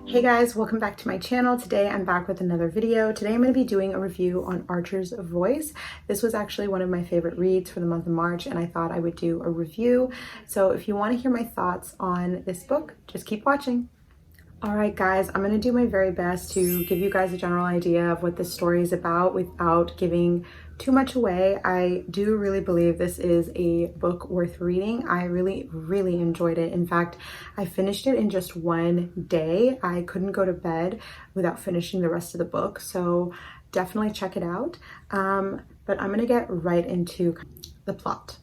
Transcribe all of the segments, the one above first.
Hey guys, welcome back to my channel. Today I'm back with another video. Today I'm going to be doing a review on Archer's Voice. This was actually one of my favorite reads for the month of March and I thought I would do a review. So if you want to hear my thoughts on this book, just keep watching. Alright guys, I'm going to do my very best to give you guys a general idea of what this story is about without giving too much away. I do really believe this is a book worth reading. I really enjoyed it. In fact, I finished it in just one day. I couldn't go to bed without finishing the rest of the book, so definitely check it out. But I'm going to get right into the plot.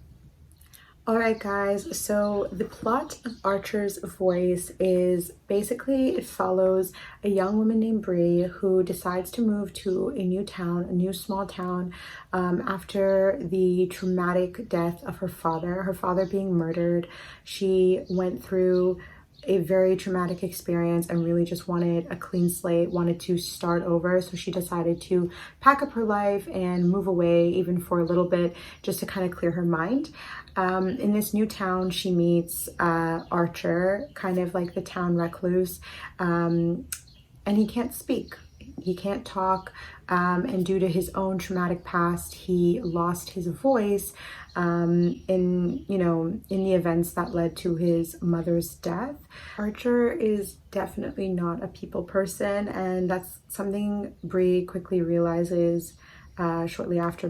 Alright guys, so the plot of Archer's Voice is basically, it follows a young woman named Bree who decides to move to a new town, a new small town, after the traumatic death of her father being murdered. She went through a very traumatic experience and really just wanted a clean slate, wanted to start over. So she decided to pack up her life and move away even for a little bit just to kind of clear her mind. In this new town, she meets Archer, kind of like the town recluse, and he can't speak. He can't talk, and due to his own traumatic past, he lost his voice in the events that led to his mother's death. Archer is definitely not a people person, and that's something Bree quickly realizes shortly after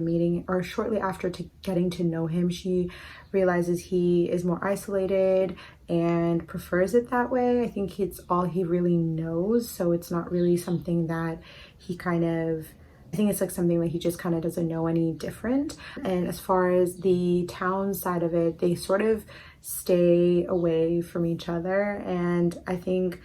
getting to know him. She realizes he is more isolated and prefers it that way. I think it's all he really knows, so it's not really something that I think it's like something that he just kind of doesn't know any different. And as far as the town side of it, they sort of stay away from each other. And I think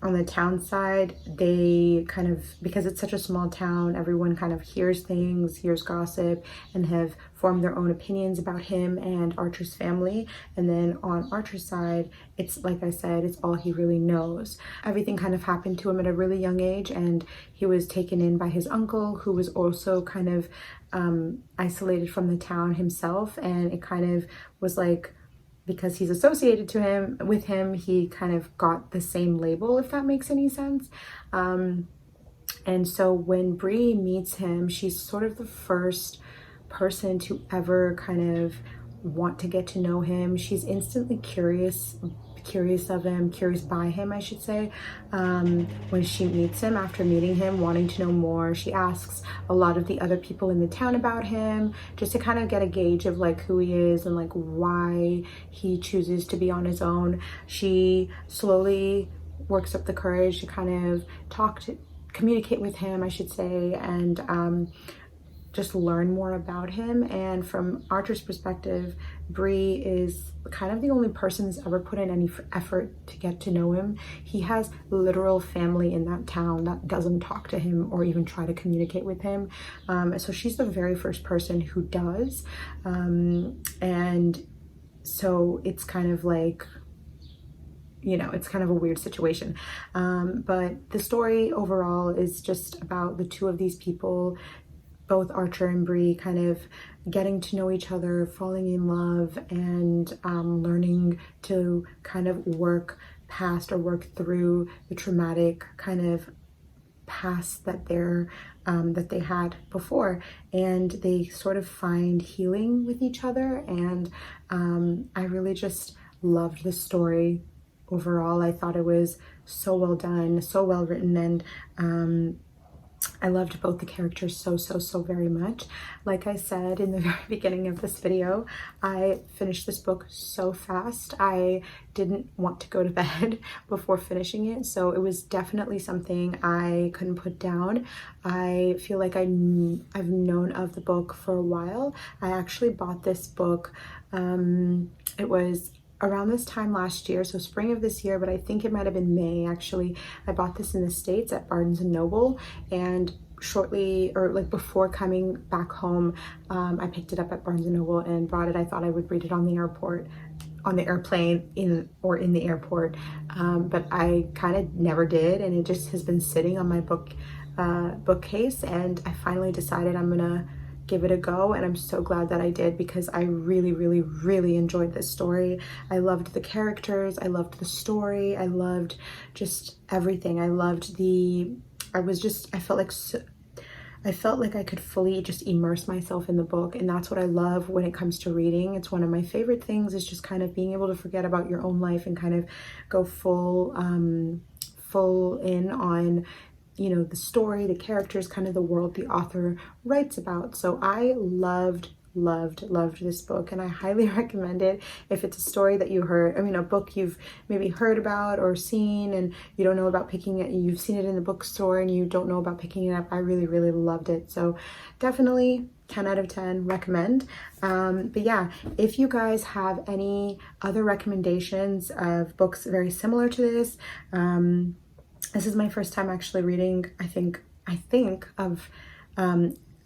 on the town side, they kind of, because it's such a small town, everyone kind of hears things, hears gossip, and have formed their own opinions about him and Archer's family. And then on Archer's side, it's like I said, it's all he really knows. Everything kind of happened to him at a really young age, and he was taken in by his uncle, who was also kind of isolated from the town himself. And it kind of was like, because he's associated with him, he kind of got the same label, if that makes any sense. And so when Bree meets him, she's sort of the first person to ever kind of want to get to know him. She's instantly curious by him, I should say. When she meets him, after meeting him, wanting to know more, she asks a lot of the other people in the town about him, just to kind of get a gauge of like who he is and like why he chooses to be on his own. She slowly works up the courage to kind of communicate with him, I should say, and just learn more about him. And from Archer's perspective, Bree is kind of the only person who's ever put in any effort to get to know him. He has literal family in that town that doesn't talk to him or even try to communicate with him. So she's the very first person who does. And so it's kind of like, it's kind of a weird situation. But the story overall is just about the two of these people, both Archer and Bree, kind of getting to know each other, falling in love, and learning to kind of work past or work through the traumatic kind of past that they had before. And they sort of find healing with each other. And I really just loved the story overall. I thought it was so well done, so well written, and I loved both the characters so very much. Like I said in the very beginning of this video, I finished this book so fast. I didn't want to go to bed before finishing it, so it was definitely something I couldn't put down. I feel like I've known of the book for a while. I actually bought this book, it was around this time last year, so spring of this year, but I think it might have been May actually. I bought this in the States at Barnes & Noble, and shortly, or like before coming back home, I picked it up at Barnes & Noble and brought it. I thought I would read it on the airplane, in the airport, but I kind of never did, and it just has been sitting on my bookcase, and I finally decided I'm gonna give it a go, and I'm so glad that I did because I really, really, really enjoyed this story. I loved the characters, I loved the story, I loved just everything. I felt like I could fully just immerse myself in the book, and that's what I love when it comes to reading. It's one of my favorite things, is just kind of being able to forget about your own life and kind of go full in on, you know, the story, the characters, kind of the world the author writes about. So I loved this book, and I highly recommend it. If it's a story that you heard, I mean, a book you've maybe heard about or seen and you don't know about picking it, you've seen it in the bookstore and you don't know about picking it up, I really, really loved it. So definitely 10 out of 10 recommend. But yeah, if you guys have any other recommendations of books very similar to this, this is my first time actually reading, I think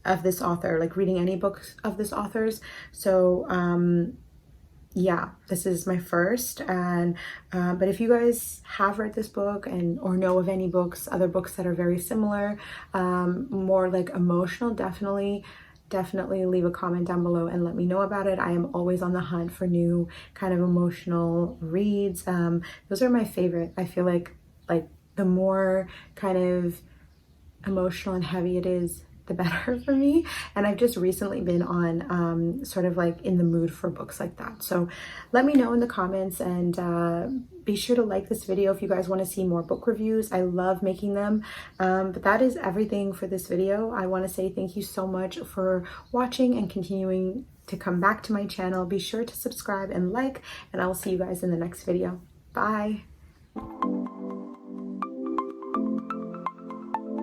of this author, like reading any books of this author's. So yeah, this is my first. And but if you guys have read this book and or know of any books, other books that are very similar, more like emotional, definitely leave a comment down below and let me know about it. I am always on the hunt for new kind of emotional reads. Those are my favorite. I feel like the more kind of emotional and heavy it is, the better for me. And I've just recently been on sort of like in the mood for books like that. So let me know in the comments, and be sure to like this video if you guys want to see more book reviews. I love making them. But that is everything for this video. I want to say thank you so much for watching and continuing to come back to my channel. Be sure to subscribe and like, and I will see you guys in the next video. Bye.